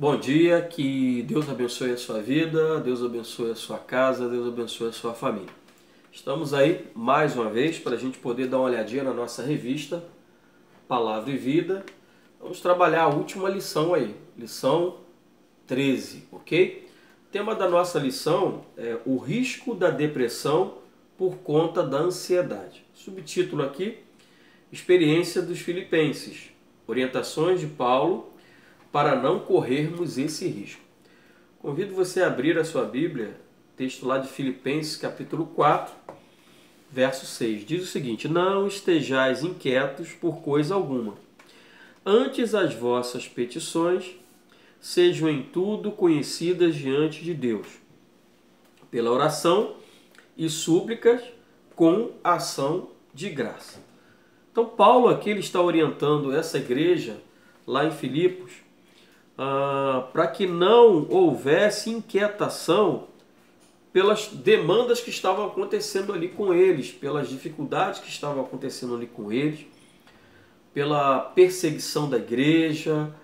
Bom dia, que Deus abençoe a sua vida, Deus abençoe a sua casa, Deus abençoe a sua família. Estamos aí mais uma vez para a gente poder dar uma olhadinha na nossa revista Palavra e Vida. Vamos trabalhar a última lição aí, lição 13, ok? O tema da nossa lição é o risco da depressão por conta da ansiedade. Subtítulo aqui, Experiência dos Filipenses, orientações de Paulo para não corrermos esse risco. Convido você a abrir a sua Bíblia, texto lá de Filipenses capítulo 4, verso 6. Diz o seguinte: não estejais inquietos por coisa alguma. Antes as vossas petições sejam em tudo conhecidas diante de Deus, pela oração e súplicas com ação de graça. Então Paulo aqui ele está orientando essa igreja lá em Filipos para que não houvesse inquietação pelas demandas que estavam acontecendo ali com eles, pelas dificuldades que estavam acontecendo ali com eles, pela perseguição da igreja,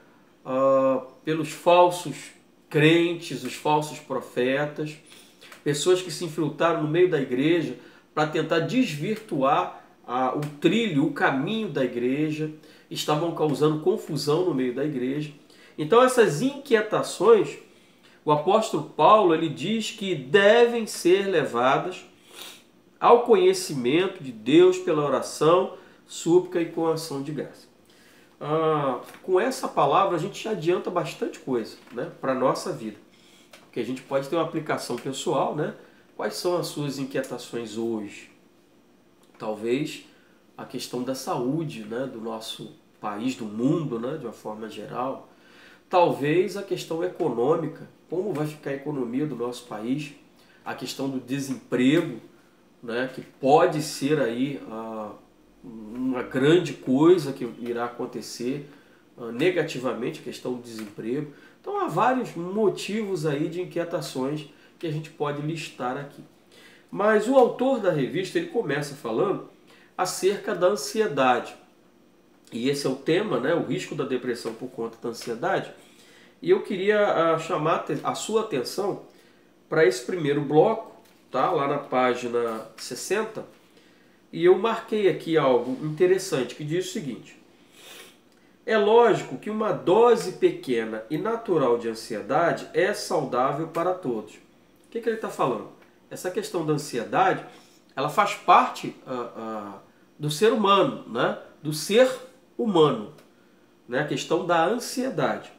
pelos falsos crentes, os falsos profetas, pessoas que se infiltraram no meio da igreja para tentar desvirtuar o trilho, o caminho da igreja, estavam causando confusão no meio da igreja. Então essas inquietações, o apóstolo Paulo ele diz que devem ser levadas ao conhecimento de Deus pela oração, súplica e com ação de graça. Com essa palavra a gente já adianta bastante coisa, né, para a nossa vida. Porque a gente pode ter uma aplicação pessoal, né? Quais são as suas inquietações hoje? Talvez a questão da saúde, né, do nosso país, do mundo, né, de uma forma geral. Talvez a questão econômica, como vai ficar a economia do nosso país, a questão do desemprego, né, que pode ser aí uma grande coisa que irá acontecer negativamente, a questão do desemprego. Então há vários motivos aí de inquietações que a gente pode listar aqui. Mas o autor da revista ele começa falando acerca da ansiedade. E esse é o tema, né, o risco da depressão por conta da ansiedade. E eu queria chamar a sua atenção para esse primeiro bloco, tá, lá na página 60. E eu marquei aqui algo interessante que diz o seguinte: é lógico que uma dose pequena e natural de ansiedade é saudável para todos. O que ele está falando? Essa questão da ansiedade, ela faz parte do ser humano, né? Do ser humano, né? A questão da ansiedade.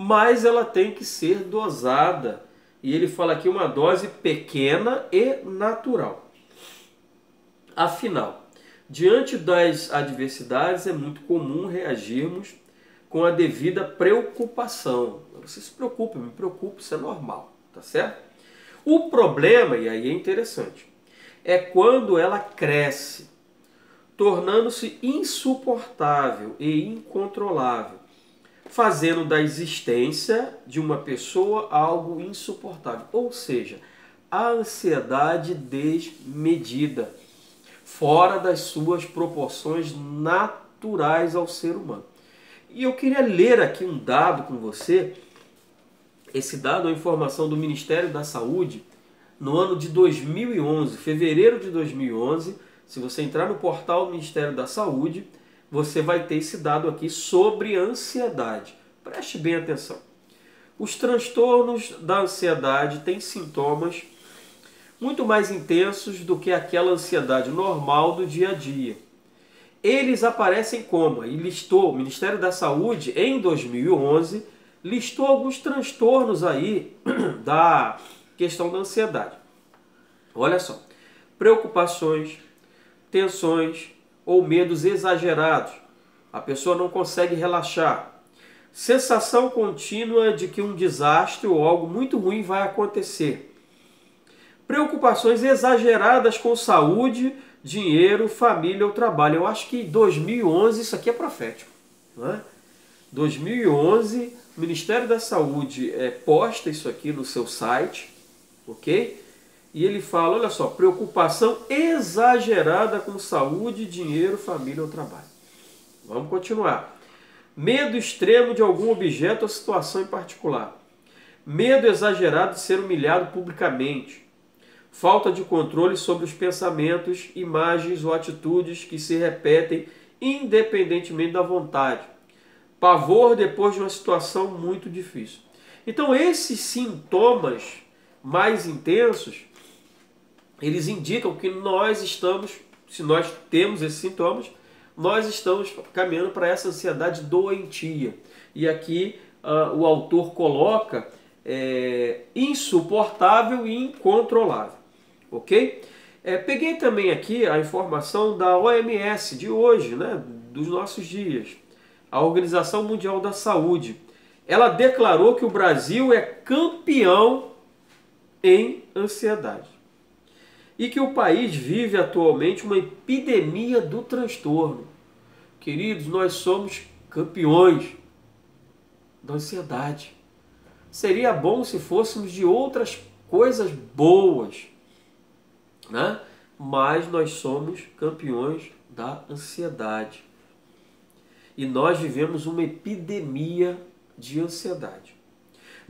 Mas ela tem que ser dosada. E ele fala aqui uma dose pequena e natural. Afinal, diante das adversidades é muito comum reagirmos com a devida preocupação. Você se preocupa, eu me preocupo, isso é normal, tá certo? O problema, e aí é interessante, é quando ela cresce, tornando-se insuportável e incontrolável, fazendo da existência de uma pessoa algo insuportável. Ou seja, a ansiedade desmedida, fora das suas proporções naturais ao ser humano. E eu queria ler aqui um dado com você. Esse dado é uma informação do Ministério da Saúde no ano de 2011, fevereiro de 2011. Se você entrar no portal do Ministério da Saúde, você vai ter esse dado aqui sobre ansiedade. Preste bem atenção. Os transtornos da ansiedade têm sintomas muito mais intensos do que aquela ansiedade normal do dia a dia. Eles aparecem como? E listou, o Ministério da Saúde, em 2011, listou alguns transtornos aí da questão da ansiedade. Olha só, preocupações, tensões ou medos exagerados. A pessoa não consegue relaxar. Sensação contínua de que um desastre ou algo muito ruim vai acontecer. Preocupações exageradas com saúde, dinheiro, família ou trabalho. Eu acho que em 2011 isso aqui é profético, não é? 2011, o Ministério da Saúde posta isso aqui no seu site, ok? E ele fala, olha só, preocupação exagerada com saúde, dinheiro, família ou trabalho. Vamos continuar. medo extremo de algum objeto ou situação em particular, medo exagerado de ser humilhado publicamente, falta de controle sobre os pensamentos, imagens ou atitudes que se repetem independentemente da vontade, pavor depois de uma situação muito difícil. Então, esses sintomas mais intensos, eles indicam que nós estamos, se nós temos esses sintomas, nós estamos caminhando para essa ansiedade doentia. E aqui o autor coloca insuportável e incontrolável. Ok? Peguei também aqui a informação da OMS de hoje, né, dos nossos dias. A Organização Mundial da Saúde. Ela declarou que o Brasil é campeão em ansiedade. E que o país vive atualmente uma epidemia do transtorno. Queridos, nós somos campeões da ansiedade. Seria bom se fôssemos de outras coisas boas, né? Mas nós somos campeões da ansiedade. E nós vivemos uma epidemia de ansiedade.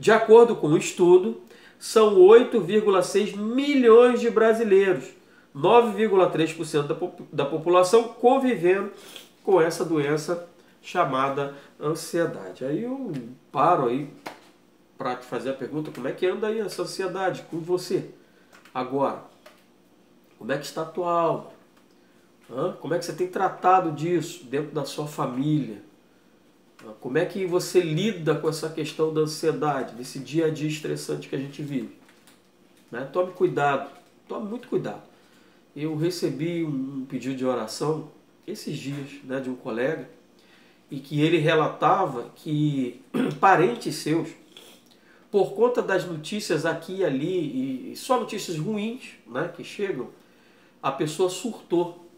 De acordo com o estudo, são 8,6 milhões de brasileiros, 9,3% da população convivendo com essa doença chamada ansiedade. Aí eu paro aí para te fazer a pergunta, como é que anda aí essa ansiedade com você agora? Como é que está a tua alma? Como é que você tem tratado disso dentro da sua família? Como é que você lida com essa questão da ansiedade, desse dia a dia estressante que a gente vive? Tome cuidado, tome muito cuidado. Eu recebi um pedido de oração esses dias, né, de um colega, e que ele relatava que parentes seus, por conta das notícias aqui e ali, e só notícias ruins, né, que chegam, a pessoa surtou.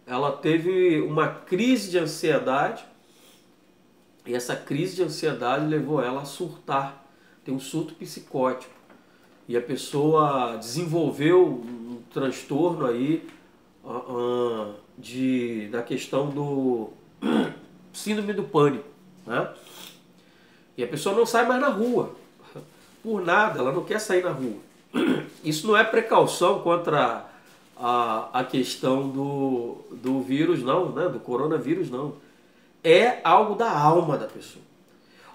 Ela teve uma crise de ansiedade, e essa crise de ansiedade levou ela a surtar, tem um surto psicótico. E a pessoa desenvolveu um transtorno aí da questão do síndrome do pânico, né? E a pessoa não sai mais na rua, por nada, ela não quer sair na rua. Isso não é precaução contra a questão do vírus, não, né? Do coronavírus, não. É algo da alma da pessoa.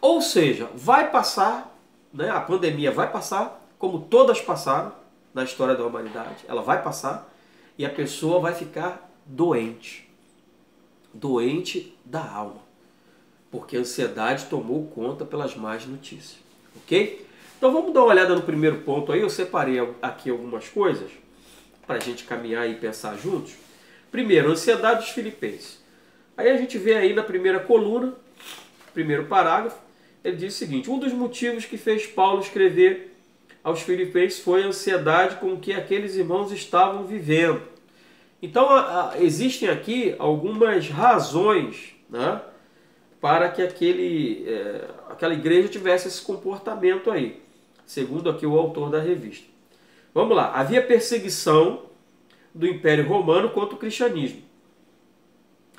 Ou seja, vai passar, né? A pandemia vai passar, como todas passaram na história da humanidade, ela vai passar e a pessoa vai ficar doente. Doente da alma. Porque a ansiedade tomou conta pelas más notícias. Ok? Então vamos dar uma olhada no primeiro ponto aí. Eu separei aqui algumas coisas para a gente caminhar e pensar juntos. Primeiro, ansiedade dos filipenses. Aí a gente vê aí na primeira coluna, primeiro parágrafo, ele diz o seguinte: um dos motivos que fez Paulo escrever aos filipenses foi a ansiedade com que aqueles irmãos estavam vivendo. Então existem aqui algumas razões, né, para que aquela igreja tivesse esse comportamento aí, segundo aqui o autor da revista. Vamos lá. Havia perseguição do Império Romano contra o cristianismo.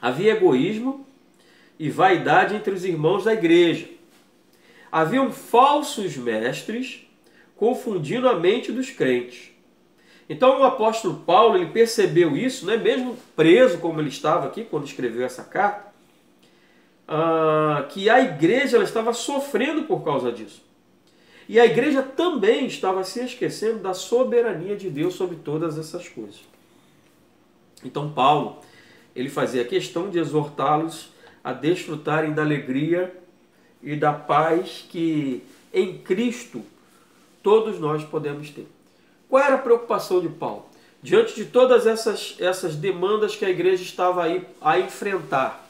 Havia egoísmo e vaidade entre os irmãos da igreja. Haviam falsos mestres confundindo a mente dos crentes. Então o apóstolo Paulo, ele percebeu isso, né, mesmo preso como ele estava aqui quando escreveu essa carta, que a igreja ela estava sofrendo por causa disso. E a igreja também estava se esquecendo da soberania de Deus sobre todas essas coisas. Então Paulo, ele fazia questão de exortá-los a desfrutarem da alegria e da paz que em Cristo todos nós podemos ter. Qual era a preocupação de Paulo? Diante de todas essas demandas que a igreja estava aí a enfrentar,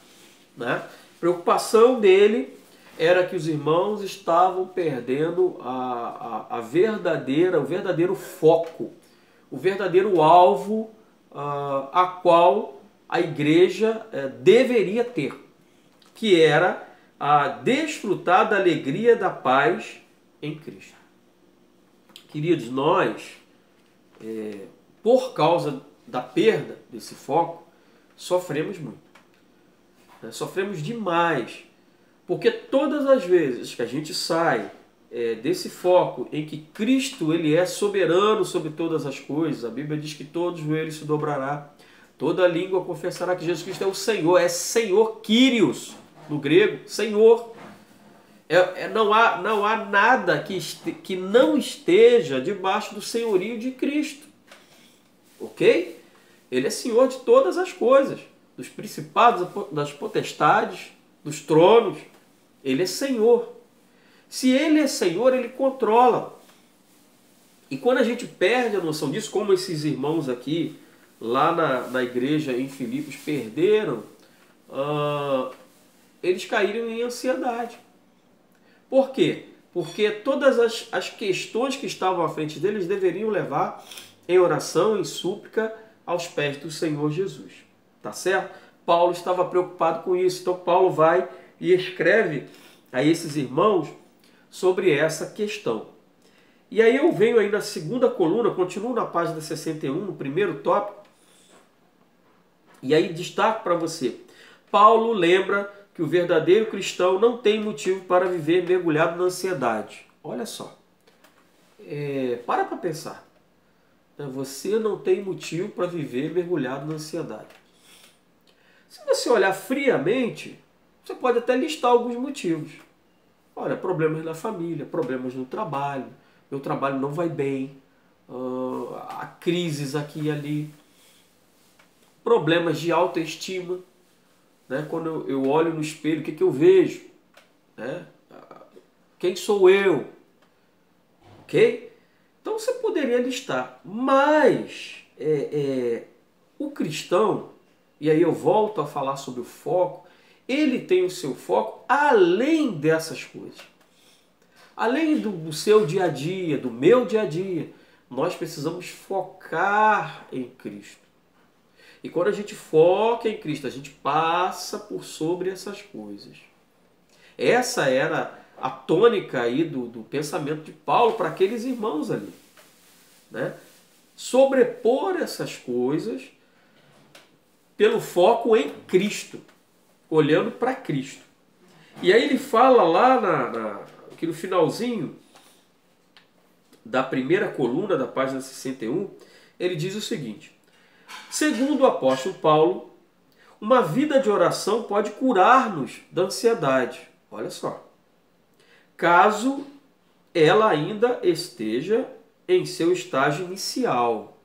né? A preocupação dele era que os irmãos estavam perdendo o verdadeiro foco, o verdadeiro alvo a qual a igreja deveria ter, que era a desfrutar da alegria da paz em Cristo. Queridos, nós, por causa da perda desse foco, sofremos muito. Sofremos demais Porque todas as vezes que a gente sai desse foco em que Cristo ele é soberano sobre todas as coisas, a Bíblia diz que todo joelho se dobrará, toda língua confessará que Jesus Cristo é o Senhor, é Senhor Kyrios, no grego, Senhor. Não há nada que não esteja debaixo do senhorio de Cristo. Ok? Ele é Senhor de todas as coisas, dos principados, das potestades, dos tronos. Ele é Senhor. Se Ele é Senhor, Ele controla. E quando a gente perde a noção disso, como esses irmãos aqui, lá na igreja em Filipos, perderam, eles caíram em ansiedade. Por quê? Porque todas as questões que estavam à frente deles deveriam levar em oração, em súplica, aos pés do Senhor Jesus. Tá certo? Paulo estava preocupado com isso. Então Paulo vai e escreve a esses irmãos sobre essa questão. E aí eu venho aí na segunda coluna, continuo na página 61, no primeiro tópico, e aí destaco para você. Paulo lembra que o verdadeiro cristão não tem motivo para viver mergulhado na ansiedade. Olha só. Para pensar. Você não tem motivo para viver mergulhado na ansiedade. Se você olhar friamente, você pode até listar alguns motivos. Olha, problemas na família, problemas no trabalho, meu trabalho não vai bem, há crises aqui e ali, problemas de autoestima. Né? Quando eu olho no espelho, o que eu vejo? Né? Quem sou eu? Ok? Então você poderia listar, mas o cristão, e aí eu volto a falar sobre o foco, ele tem o seu foco além dessas coisas. Além do seu dia a dia, do meu dia a dia, nós precisamos focar em Cristo. E quando a gente foca em Cristo, a gente passa por sobre essas coisas. Essa era a tônica aí do pensamento de Paulo para aqueles irmãos ali. Né? Sobrepor essas coisas pelo foco em Cristo, olhando para Cristo. E aí ele fala lá aqui no finalzinho da primeira coluna da página 61, ele diz o seguinte: segundo o apóstolo Paulo, uma vida de oração pode curar-nos da ansiedade. Olha só. Caso ela ainda esteja em seu estágio inicial.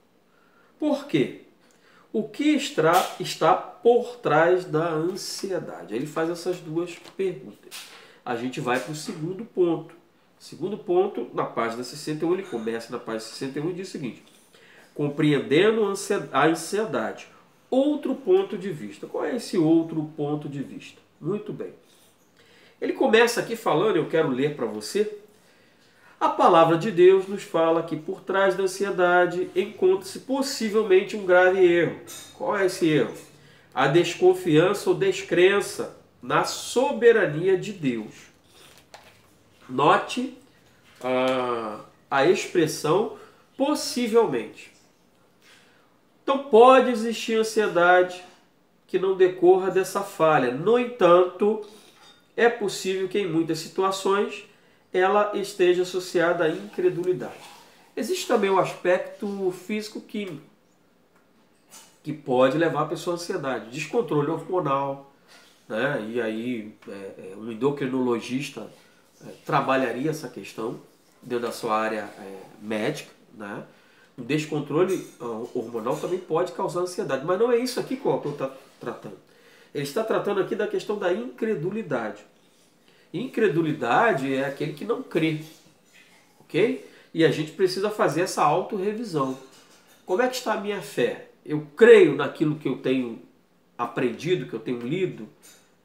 Por quê? O que está por trás da ansiedade? Aí ele faz essas duas perguntas. A gente vai para o segundo ponto. Segundo ponto, na página 61, ele começa na página 61 e diz o seguinte: compreendendo a ansiedade. Outro ponto de vista. Qual é esse outro ponto de vista? Muito bem. Ele começa aqui falando, eu quero ler para você. A palavra de Deus nos fala que por trás da ansiedade encontra-se possivelmente um grave erro. Qual é esse erro? A desconfiança ou descrença na soberania de Deus. Note a expressão possivelmente. Então pode existir ansiedade que não decorra dessa falha. No entanto, é possível que em muitas situações ela esteja associada à incredulidade. Existe também o aspecto físico-químico, que pode levar a pessoa à ansiedade. Descontrole hormonal, né? E aí um endocrinologista trabalharia essa questão dentro da sua área médica, né? O descontrole hormonal também pode causar ansiedade, mas não é isso aqui que o autor está tratando. Ele está tratando aqui da questão da incredulidade. Incredulidade é aquele que não crê, ok? E a gente precisa fazer essa autorrevisão. Como é que está a minha fé? Eu creio naquilo que eu tenho aprendido, que eu tenho lido,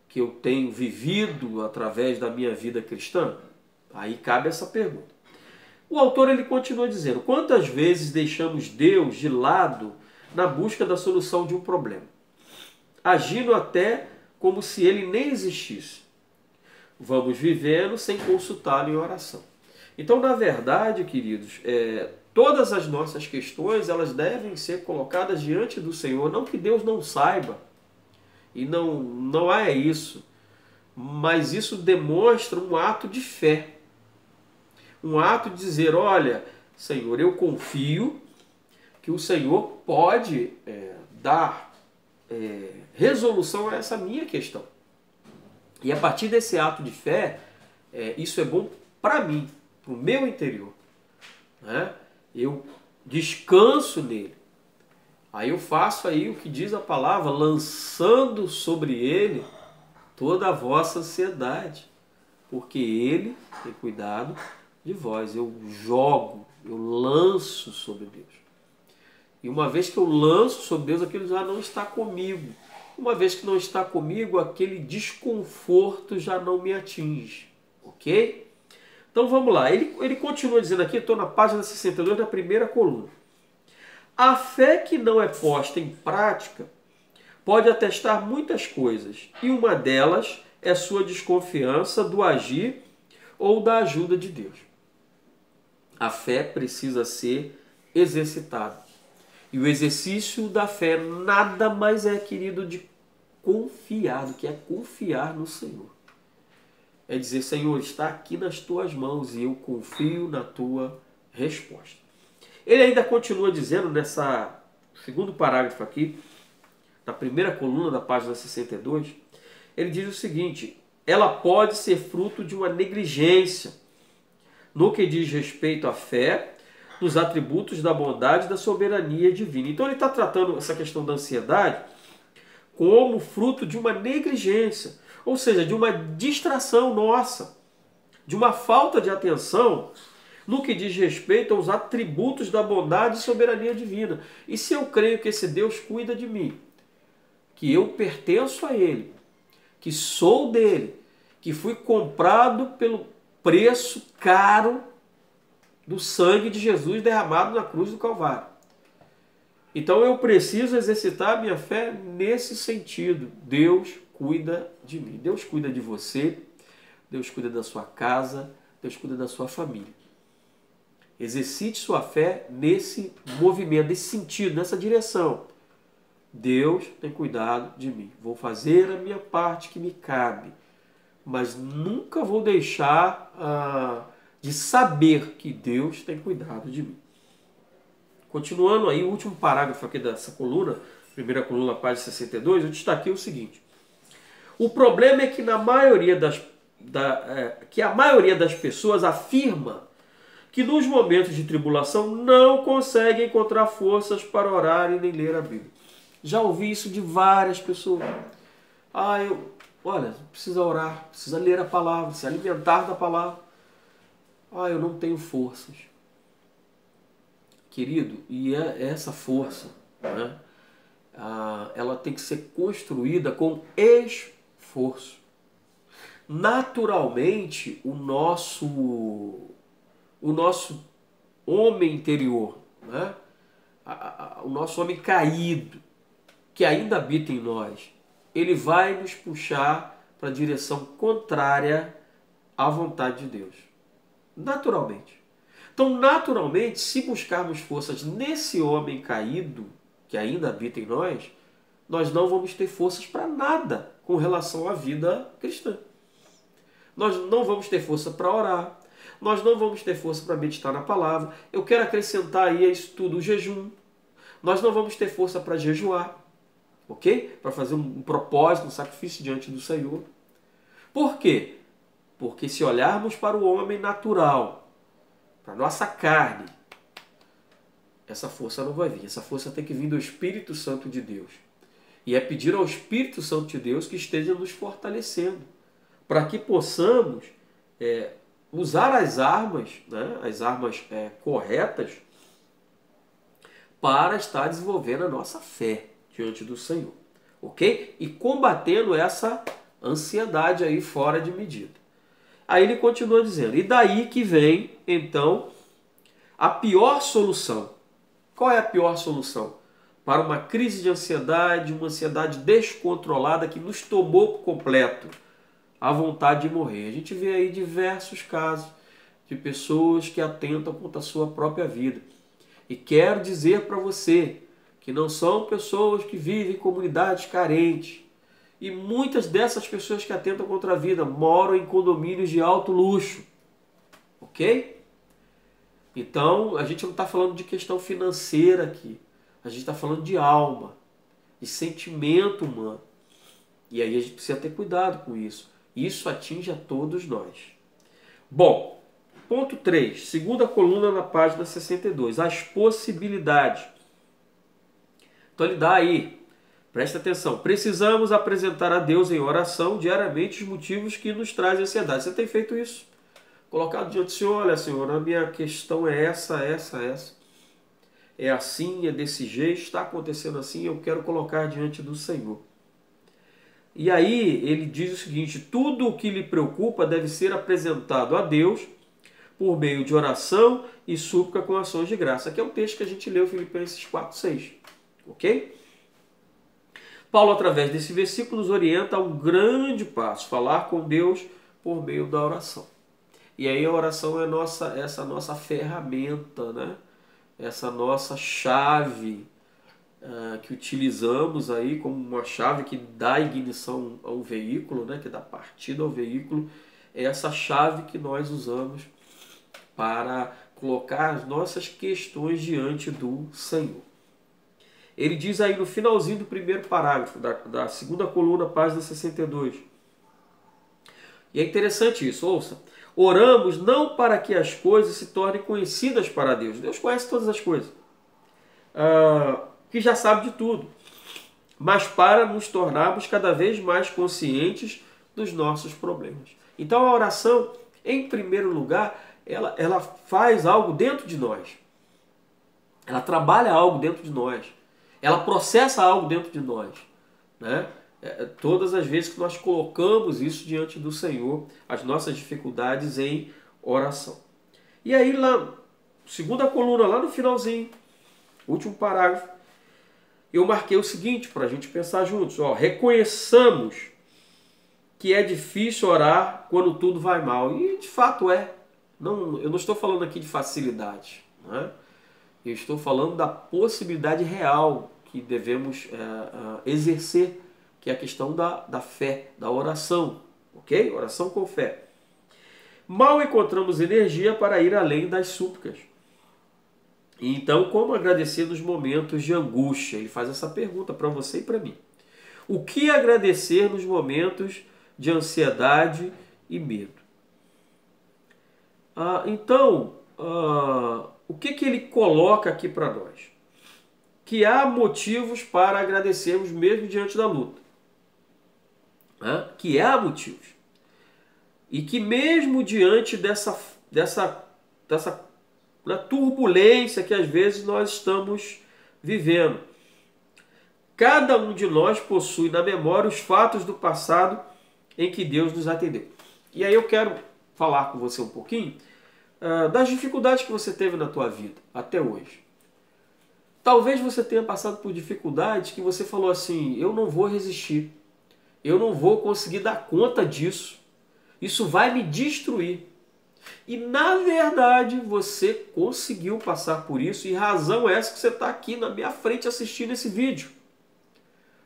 que eu tenho vivido através da minha vida cristã? Aí cabe essa pergunta. O autor ele continua dizendo: quantas vezes deixamos Deus de lado na busca da solução de um problema, agindo até como se ele nem existisse? Vamos vivendo sem consultá-lo em oração. Então, na verdade, queridos, todas as nossas questões elas devem ser colocadas diante do Senhor. Não que Deus não saiba, e não é isso, mas isso demonstra um ato de fé. Um ato de dizer, olha, Senhor, eu confio que o Senhor pode dar resolução a essa minha questão. E a partir desse ato de fé, isso é bom para mim, para o meu interior. Né? Eu descanso nele. Aí eu faço aí o que diz a palavra, lançando sobre ele toda a vossa ansiedade, porque ele tem cuidado de vós. Eu jogo, eu lanço sobre Deus. E uma vez que eu lanço sobre Deus, aquilo já não está comigo. Uma vez que não está comigo, aquele desconforto já não me atinge. Ok? Então vamos lá. Ele continua dizendo aqui, estou na página 62, na primeira coluna. A fé que não é posta em prática pode atestar muitas coisas, e uma delas é sua desconfiança do agir ou da ajuda de Deus. A fé precisa ser exercitada. E o exercício da fé nada mais é, querido, de confiar, do que é confiar no Senhor. É dizer, Senhor, está aqui nas tuas mãos e eu confio na tua resposta. Ele ainda continua dizendo nessa segundo parágrafo aqui, na primeira coluna da página 62, ele diz o seguinte, ela pode ser fruto de uma negligência no que diz respeito à fé, nos atributos da bondade e da soberania divina. Então ele está tratando essa questão da ansiedade como fruto de uma negligência, ou seja, de uma distração nossa, de uma falta de atenção no que diz respeito aos atributos da bondade e soberania divina. E se eu creio que esse Deus cuida de mim, que eu pertenço a Ele, que sou dele, que fui comprado pelo preço caro do sangue de Jesus derramado na cruz do Calvário. Então eu preciso exercitar a minha fé nesse sentido. Deus cuida de mim, Deus cuida de você, Deus cuida da sua casa, Deus cuida da sua família. Exercite sua fé nesse movimento, nesse sentido, nessa direção. Deus tem cuidado de mim. Vou fazer a minha parte que me cabe, mas nunca vou deixar de saber que Deus tem cuidado de mim. Continuando aí, o último parágrafo aqui dessa coluna, primeira coluna, página 62, eu destaquei o seguinte. O problema é que a maioria das pessoas afirma que nos momentos de tribulação não consegue encontrar forças para orar e nem ler a Bíblia. Já ouvi isso de várias pessoas. Olha, precisa orar, precisa ler a palavra, se alimentar da palavra. Eu não tenho forças. Querido, e essa força, né, ela tem que ser construída com esforço. Naturalmente, o nosso homem interior, né, o nosso homem caído, que ainda habita em nós, ele vai nos puxar para a direção contrária à vontade de Deus. Naturalmente. Então, naturalmente, se buscarmos forças nesse homem caído, que ainda habita em nós, nós não vamos ter forças para nada com relação à vida cristã. Nós não vamos ter força para orar, nós não vamos ter força para meditar na palavra. Eu quero acrescentar aí a isso tudo o jejum. Nós não vamos ter força para jejuar, ok? Para fazer um propósito, um sacrifício diante do Senhor. Por quê? Porque se olharmos para o homem natural, para a nossa carne, essa força não vai vir. Essa força tem que vir do Espírito Santo de Deus. E é pedir ao Espírito Santo de Deus que esteja nos fortalecendo, para que possamos usar as armas, né, as armas corretas, para estar desenvolvendo a nossa fé diante do Senhor. Ok? E combatendo essa ansiedade aí fora de medida. Aí ele continua dizendo, e daí que vem, então, a pior solução. Qual é a pior solução? Para uma crise de ansiedade, uma ansiedade descontrolada que nos tomou por completo a vontade de morrer. A gente vê aí diversos casos de pessoas que atentam contra a sua própria vida. E quero dizer para você que não são pessoas que vivem em comunidades carentes, E muitas dessas pessoas que atentam contra a vida moram em condomínios de alto luxo. Ok? Então, a gente não está falando de questão financeira aqui. A gente está falando de alma, de sentimento humano. E aí a gente precisa ter cuidado com isso. Isso atinge a todos nós. Bom, ponto 3, segunda coluna na página 62, as possibilidades. Então ele dá aí, presta atenção, precisamos apresentar a Deus em oração diariamente os motivos que nos trazem ansiedade. Você tem feito isso? Colocado diante do Senhor, olha Senhor, a minha questão é essa. É assim, é desse jeito, está acontecendo assim, eu quero colocar diante do Senhor. E aí ele diz o seguinte, tudo o que lhe preocupa deve ser apresentado a Deus por meio de oração e súplica com ações de graça. Aqui é o texto que a gente leu, Filipenses 4:6. Ok? Paulo, através desse versículo, nos orienta a um grande passo, falar com Deus por meio da oração. E aí a oração é essa nossa ferramenta, né? Essa nossa chave que utilizamos aí como uma chave que dá ignição ao veículo, né? Que dá partida ao veículo. É essa chave que nós usamos para colocar as nossas questões diante do Senhor. Ele diz aí no finalzinho do primeiro parágrafo, da segunda coluna, página 62. E é interessante isso, ouça. Oramos não para que as coisas se tornem conhecidas para Deus. Deus conhece todas as coisas. Que já sabe de tudo. Mas para nos tornarmos cada vez mais conscientes dos nossos problemas. Então a oração, em primeiro lugar, ela faz algo dentro de nós. Ela trabalha algo dentro de nós. Ela processa algo dentro de nós. Né? Todas as vezes que nós colocamos isso diante do Senhor, as nossas dificuldades em oração. E aí, lá, segunda coluna, lá no finalzinho, último parágrafo, eu marquei o seguinte para a gente pensar juntos. Reconheçamos que é difícil orar quando tudo vai mal. E de fato é. Eu não estou falando aqui de facilidade. Né? Eu estou falando da possibilidade real que devemos exercer, que é a questão da fé, da oração. Ok? Oração com fé. Mal encontramos energia para ir além das súplicas. Então, como agradecer nos momentos de angústia? Ele faz essa pergunta para você e para mim. O que agradecer nos momentos de ansiedade e medo? O que ele coloca aqui para nós? Que há motivos para agradecermos mesmo diante da luta. Que há motivos. E que mesmo diante dessa turbulência que às vezes nós estamos vivendo, cada um de nós possui na memória os fatos do passado em que Deus nos atendeu. E aí eu quero falar com você um pouquinho das dificuldades que você teve na tua vida até hoje. Talvez você tenha passado por dificuldades que você falou assim, eu não vou resistir, eu não vou conseguir dar conta disso, isso vai me destruir. E na verdade você conseguiu passar por isso e razão é essa que você está aqui na minha frente assistindo esse vídeo.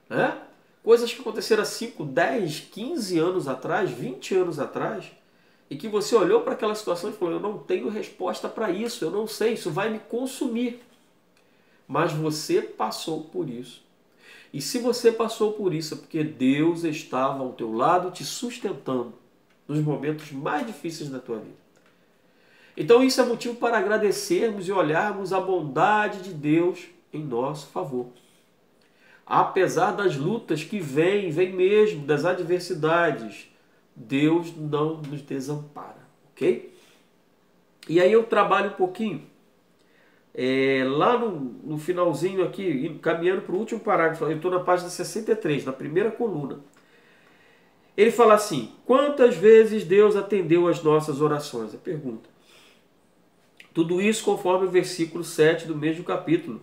Né? Coisas que aconteceram há 5, 10, 15 anos atrás, 20 anos atrás, e que você olhou para aquela situação e falou, eu não tenho resposta para isso, eu não sei, isso vai me consumir. Mas você passou por isso. E se você passou por isso é porque Deus estava ao teu lado te sustentando nos momentos mais difíceis da tua vida. Então isso é motivo para agradecermos e olharmos a bondade de Deus em nosso favor. Apesar das lutas que vêm mesmo, das adversidades, Deus não nos desampara, ok? E aí eu trabalho um pouquinho, lá no finalzinho aqui, caminhando para o último parágrafo, eu estou na página 63, na primeira coluna. Ele fala assim, quantas vezes Deus atendeu às nossas orações? A pergunta. Tudo isso conforme o versículo 7 do mesmo capítulo.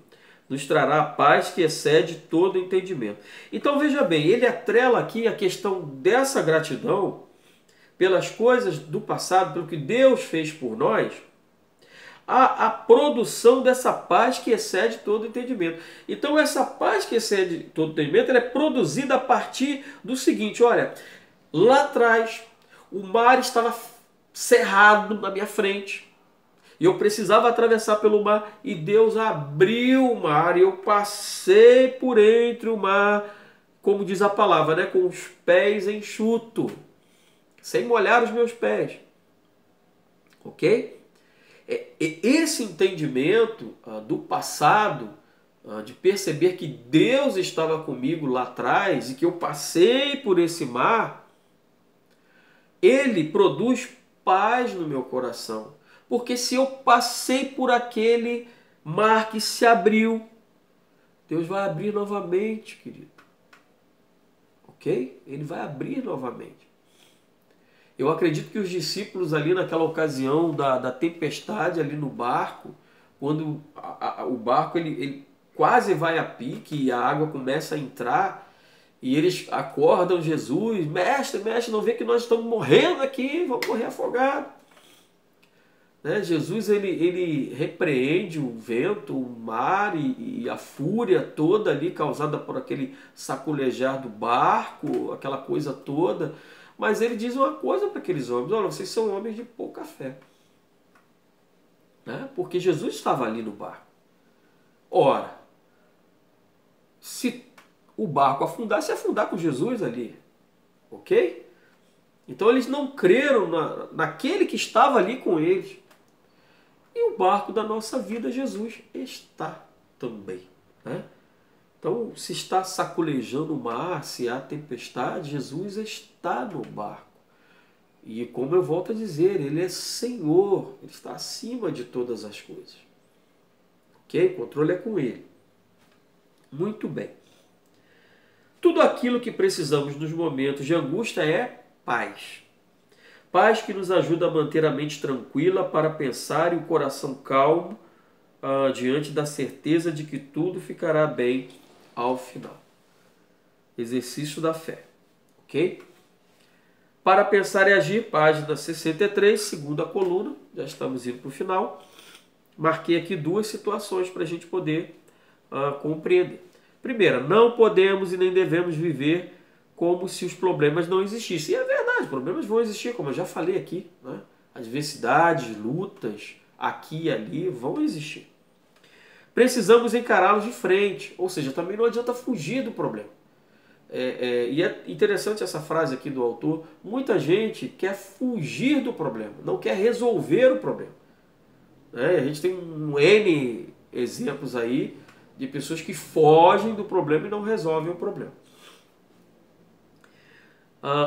Nos trará a paz que excede todo entendimento. Então veja bem, ele atrela aqui a questão dessa gratidão pelas coisas do passado, pelo que Deus fez por nós, a produção dessa paz que excede todo entendimento. Então essa paz que excede todo entendimento, ela é produzida a partir do seguinte, olha, lá atrás o mar estava cerrado na minha frente, e eu precisava atravessar pelo mar, e Deus abriu o mar, e eu passei por entre o mar, como diz a palavra, né, com os pés enxutos, sem molhar os meus pés. Ok? Esse entendimento do passado, de perceber que Deus estava comigo lá atrás e que eu passei por esse mar, ele produz paz no meu coração. Porque se eu passei por aquele mar que se abriu, Deus vai abrir novamente, querido. Ok? Ele vai abrir novamente. Eu acredito que os discípulos ali naquela ocasião da tempestade ali no barco, quando o barco ele quase vai a pique e a água começa a entrar, e eles acordam Jesus, mestre, não vê que nós estamos morrendo aqui, vamos morrer afogados. Né? Jesus ele repreende o vento, o mar e a fúria toda ali causada por aquele saculejar do barco, aquela coisa toda. Mas ele diz uma coisa para aqueles homens, olha, vocês são homens de pouca fé. Né? Porque Jesus estava ali no barco. Ora, se o barco afundar, se afundar com Jesus ali. Ok? Então eles não creram naquele que estava ali com eles. E o barco da nossa vida, Jesus, está também. Né? Então, se está sacolejando o mar, se há tempestade, Jesus está no barco. E como eu volto a dizer, Ele é Senhor, Ele está acima de todas as coisas. Ok? O controle é com Ele. Muito bem. Tudo aquilo que precisamos nos momentos de angústia é paz. Paz que nos ajuda a manter a mente tranquila para pensar e o coração calmo diante da certeza de que tudo ficará bem ao final. Exercício da fé. Ok? Para pensar e agir, página 63, segunda coluna. Já estamos indo para o final. Marquei aqui duas situações para a gente poder compreender. Primeira, não podemos e nem devemos viver como se os problemas não existissem. E é verdade, problemas vão existir, como eu já falei aqui. Né? Adversidades, lutas, aqui e ali, vão existir. Precisamos encará-los de frente, ou seja, também não adianta fugir do problema. E é interessante essa frase aqui do autor, muita gente quer fugir do problema, não quer resolver o problema. A gente tem um N exemplos aí de pessoas que fogem do problema e não resolvem o problema.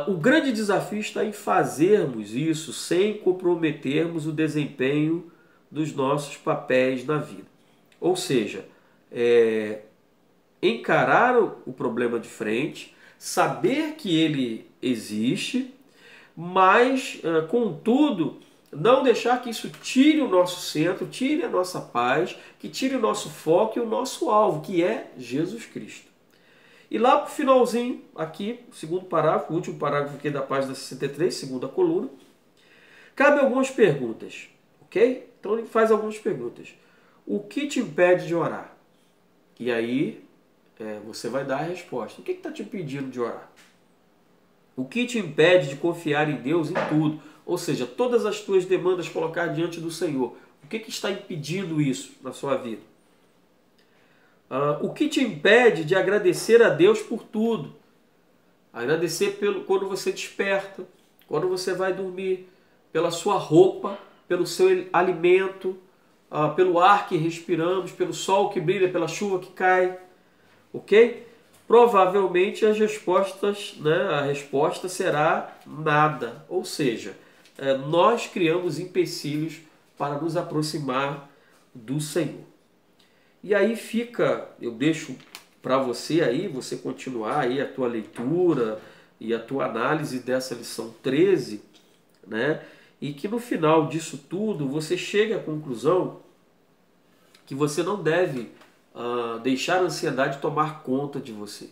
O grande desafio está em fazermos isso sem comprometermos o desempenho dos nossos papéis na vida. Ou seja, encarar o problema de frente, saber que ele existe, mas, contudo, não deixar que isso tire o nosso centro, tire a nossa paz, que tire o nosso foco e o nosso alvo, que é Jesus Cristo. E lá para o finalzinho, aqui, o segundo parágrafo, o último parágrafo aqui da página 63, segunda coluna, cabe algumas perguntas, ok? Então ele faz algumas perguntas. O que te impede de orar? E aí você vai dar a resposta. O que está te impedindo de orar? O que te impede de confiar em Deus em tudo? Ou seja, todas as tuas demandas colocar diante do Senhor. O que está impedindo isso na sua vida? O que te impede de agradecer a Deus por tudo? Agradecer quando você desperta, quando você vai dormir, pela sua roupa, pelo seu alimento, pelo ar que respiramos, pelo sol que brilha, pela chuva que cai. Ok? Provavelmente as respostas, a resposta será nada. Ou seja, nós criamos empecilhos para nos aproximar do Senhor. E aí eu deixo para você aí, você continuar aí a tua leitura e a tua análise dessa lição 13, né? E que no final disso tudo você chegue à conclusão que você não deve deixar a ansiedade tomar conta de você.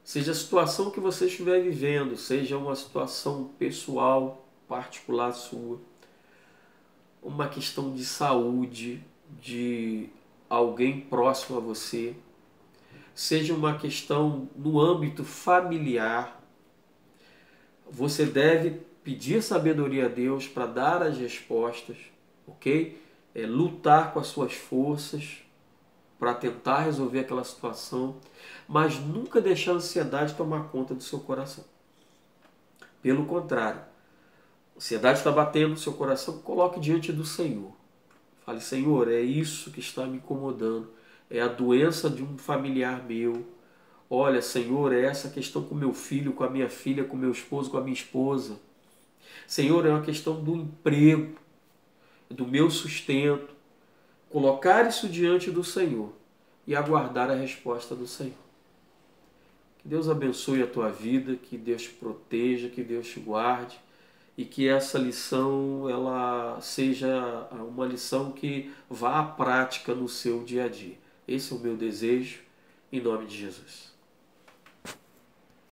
Seja a situação que você estiver vivendo, seja uma situação pessoal, particular sua, uma questão de saúde de alguém próximo a você, seja uma questão no âmbito familiar, você deve pedir sabedoria a Deus para dar as respostas, ok? Lutar com as suas forças para tentar resolver aquela situação, mas nunca deixar a ansiedade tomar conta do seu coração. Pelo contrário, a ansiedade está batendo no seu coração, coloque diante do Senhor. Fale, Senhor, é isso que está me incomodando, é a doença de um familiar meu. Olha, Senhor, é essa questão com meu filho, com a minha filha, com meu esposo, com a minha esposa. Senhor, é uma questão do emprego, do meu sustento. Colocar isso diante do Senhor e aguardar a resposta do Senhor. Que Deus abençoe a tua vida, que Deus te proteja, que Deus te guarde e que essa lição ela seja uma lição que vá à prática no seu dia a dia. Esse é o meu desejo, em nome de Jesus.